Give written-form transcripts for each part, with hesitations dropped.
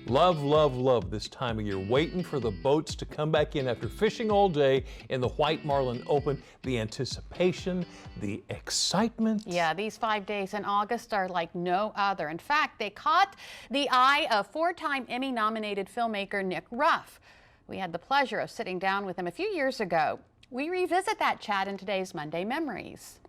Love, love, love this time of year, waiting for the boats to come back in after fishing all day in the White Marlin Open. The anticipation, the excitement. Yeah, these 5 days in August are like no other. In fact, they caught the eye of four-time Emmy-nominated filmmaker Nick Ruff. We had the pleasure of sitting down with him a few years ago. We revisit that chat in today's Monday Memories.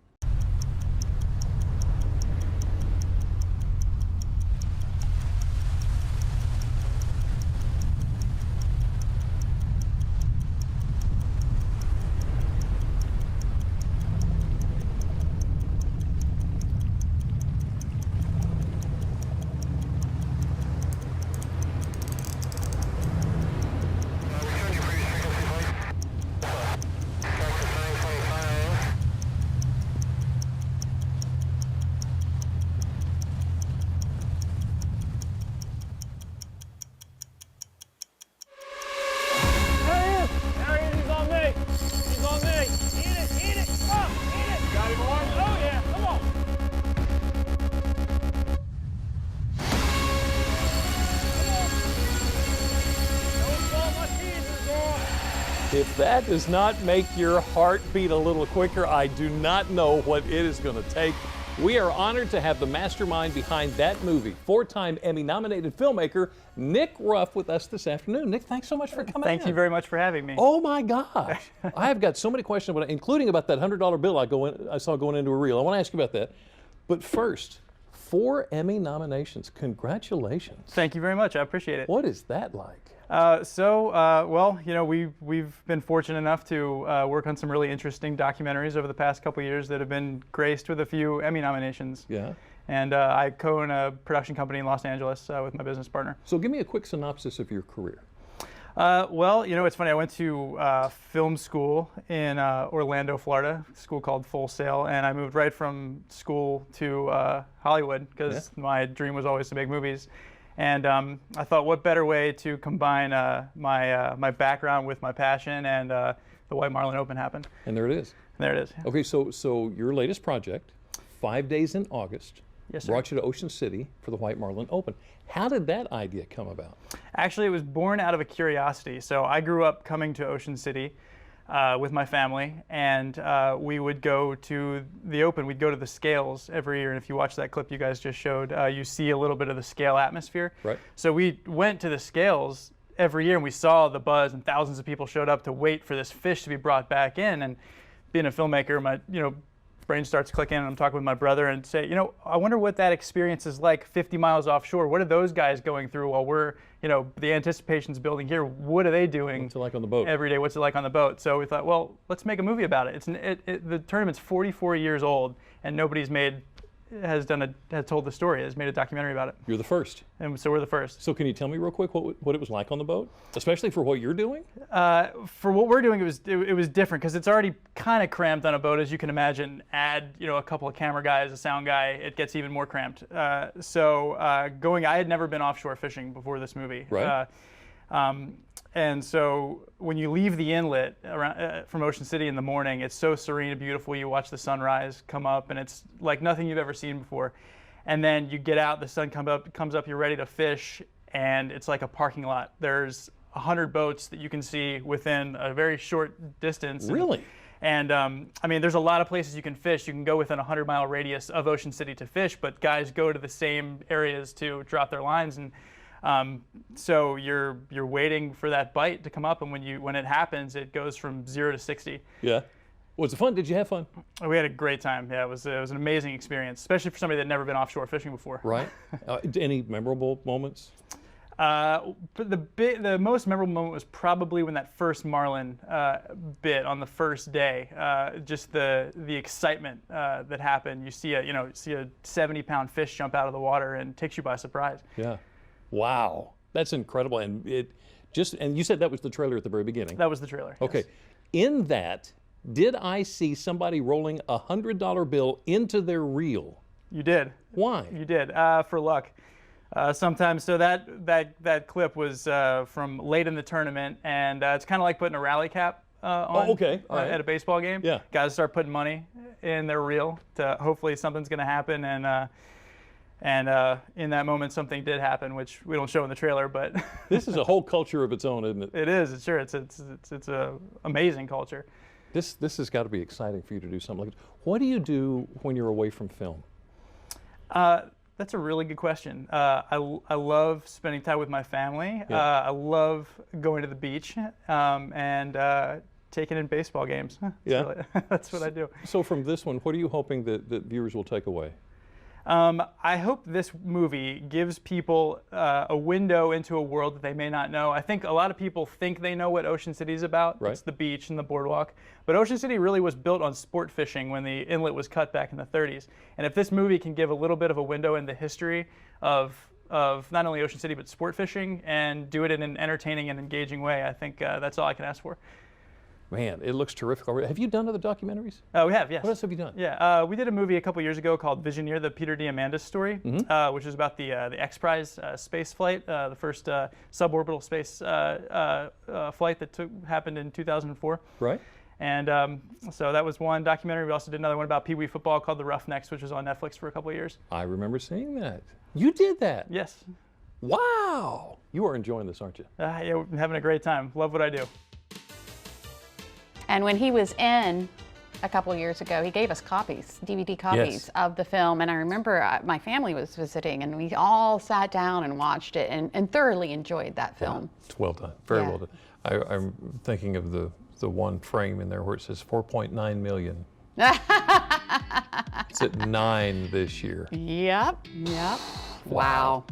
If that does not make your heart beat a little quicker, I do not know what it is going to take. We are honored to have the mastermind behind that movie, four-time Emmy-nominated filmmaker Nick Ruff, with us this afternoon. Nick, thanks so much for coming Thank you very much for having me. Oh my gosh. I have got so many questions, including about that $100 bill I saw going into a reel. I want to ask you about that. But first, 4 Emmy nominations. Congratulations. Thank you very much. I appreciate it. What is that like? Well, you know, we've been fortunate enough to work on some really interesting documentaries over the past couple of years that have been graced with a few Emmy nominations. Yeah. And I co-own a production company in Los Angeles with my business partner. So give me a quick synopsis of your career. Well, you know, it's funny. I went to film school in Orlando, Florida, a school called Full Sail, and I moved right from school to Hollywood because my dream was always to make movies. And I thought, what better way to combine my background with my passion, and the White Marlin Open happened. And there it is. And there it is. Okay, so your latest project, 5 days in August, yes, sir, brought you to Ocean City for the White Marlin Open. How did that idea come about? Actually, it was born out of a curiosity. So I grew up coming to Ocean City with my family, and we would go to the Open. We'd go to the scales every year, and if you watch that clip you guys just showed, you see a little bit of the scale atmosphere. Right. So we went to the scales every year, and we saw the buzz, and thousands of people showed up to wait for this fish to be brought back in. And being a filmmaker, my brain starts clicking, and I'm talking with my brother and say, I wonder what that experience is like 50 miles offshore. What are those guys going through while we're, the anticipation's building here? What are they doing? What's it like on the boat? Every day, what's it like on the boat? So we thought, well, let's make a movie about it. The tournament's 44 years old, and nobody's has told the story, has made a documentary about it. You're the first. And so we're the first. So can you tell me real quick what it was like on the boat, especially for what you're doing? For what we're doing, it was different because it's already kind of cramped on a boat, as you can imagine. Add a couple of camera guys, a sound guy, it gets even more cramped. I had never been offshore fishing before this movie. Right. And so when you leave the inlet from Ocean City in the morning, it's so serene and beautiful. You watch the sunrise come up, and it's like nothing you've ever seen before. And then you get out, the sun comes up, you're ready to fish, and it's like a parking lot. There's 100 boats that you can see within a very short distance. Really? And I mean, there's a lot of places you can fish. You can go within a 100-mile radius of Ocean City to fish, but guys go to the same areas to drop their lines. And so you're waiting for that bite to come up, and when it happens, it goes from 0 to 60. Yeah. Was it fun? Did you have fun? We had a great time. Yeah, it was an amazing experience, especially for somebody that had never been offshore fishing before. Right. Any memorable moments? The most memorable moment was probably when that first marlin bit on the first day. Just the excitement that happened. You see a 70-pound fish jump out of the water and takes you by surprise. Yeah. Wow, that's incredible. And you said that was the trailer at the very beginning. That was the trailer. Okay. Yes. In that, did I see somebody rolling a $100 bill into their reel? You did. Why? You did, for luck. Sometimes, so that clip was from late in the tournament, and it's kind of like putting a rally cap on at a baseball game. Yeah. Guys start putting money in their reel to hopefully something's going to happen, and And in that moment, something did happen, which we don't show in the trailer, but This is a whole culture of its own, isn't it? it is. Sure, it's a amazing culture. This has got to be exciting for you to do something like this. What do you do when you're away from film? That's a really good question. I love spending time with my family. Yeah. I love going to the beach and taking in baseball games. Yeah. That's what I do. So from this one, what are you hoping that viewers will take away? I hope this movie gives people a window into a world that they may not know. I think a lot of people think they know what Ocean City is about. Right. It's the beach and the boardwalk. But Ocean City really was built on sport fishing when the inlet was cut back in the 30s. And if this movie can give a little bit of a window in the history of not only Ocean City, but sport fishing, and do it in an entertaining and engaging way, I think that's all I can ask for. Man, it looks terrific already. Have you done other documentaries? We have, yes. What else have you done? Yeah, we did a movie a couple years ago called Visioneer, the Peter Diamandis story, which is about the X Prize space flight, the first suborbital space flight that happened in 2004. Right. And so that was one documentary. We also did another one about Pee Wee football called The Ruff, which was on Netflix for a couple of years. I remember seeing that. You did that? Yes. Wow. You are enjoying this, aren't you? Yeah, we're having a great time. Love what I do. And when he was in a couple years ago, he gave us copies, DVD copies Yes. of the film. And I remember my family was visiting, and we all sat down and watched it and thoroughly enjoyed that film. It's well done. Very Yeah. well done. I'm thinking of the one frame in there where it says 4.9 million. It's at 9 this year. Yep. Wow.